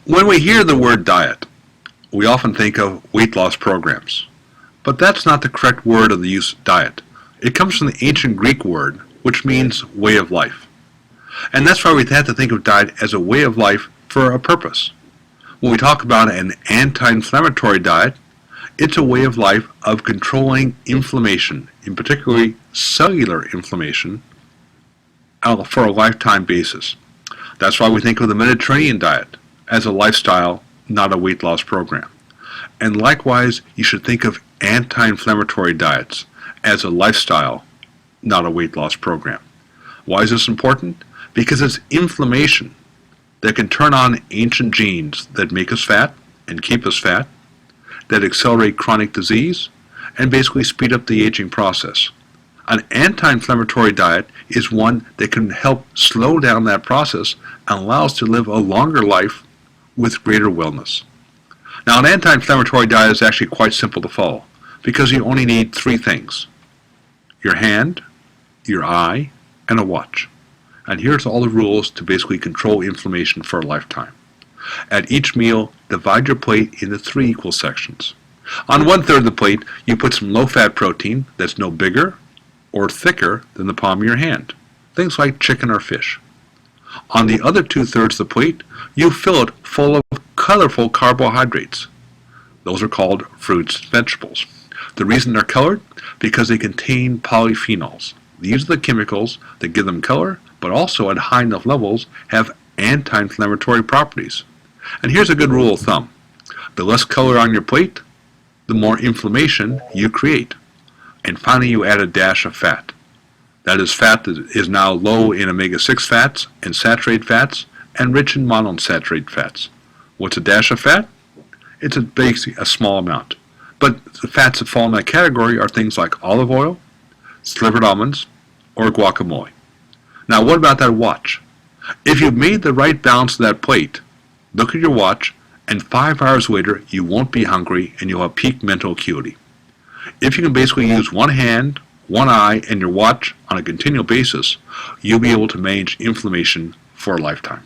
When we hear the word diet, we often think of weight loss programs. But that's not the correct word of the use diet. It comes from the ancient Greek word, which means way of life. And that's why we have to think of diet as a way of life for a purpose. When we talk about an anti-inflammatory diet, it's a way of life of controlling inflammation, in particularly cellular inflammation, for a lifetime basis. That's why we think of the Mediterranean diet as a lifestyle, not a weight loss program. And likewise, you should think of anti-inflammatory diets as a lifestyle, not a weight loss program. Why is this important? Because it's inflammation that can turn on ancient genes that make us fat and keep us fat, that accelerate chronic disease, and basically speed up the aging process. An anti-inflammatory diet is one that can help slow down that process and allow us to live a longer life with greater wellness. Now, an anti-inflammatory diet is actually quite simple to follow because you only need three things: your hand, your eye, and a watch. And here's all the rules to basically control inflammation for a lifetime. At each meal, divide your plate into 3 equal sections. On 1/3 of the plate, you put some low-fat protein that's no bigger or thicker than the palm of your hand, things like chicken or fish. On the other 2/3 of the plate, you fill it full of colorful carbohydrates. Those are called fruits and vegetables. The reason they're colored? Because they contain polyphenols. These are the chemicals that give them color, but also at high enough levels have anti-inflammatory properties. And here's a good rule of thumb. The less color on your plate, the more inflammation you create. And finally, you add a dash of fat. That is fat that is now low in omega-6 fats and saturated fats and rich in monounsaturated fats. What's a dash of fat? It's basically a small amount. But the fats that fall in that category are things like olive oil, slivered almonds, or guacamole. Now, what about that watch? If you've made the right balance of that plate, look at your watch, and 5 hours later, you won't be hungry and you'll have peak mental acuity. If you can basically use one hand, one eye, and your watch on a continual basis, you'll be able to manage inflammation for a lifetime.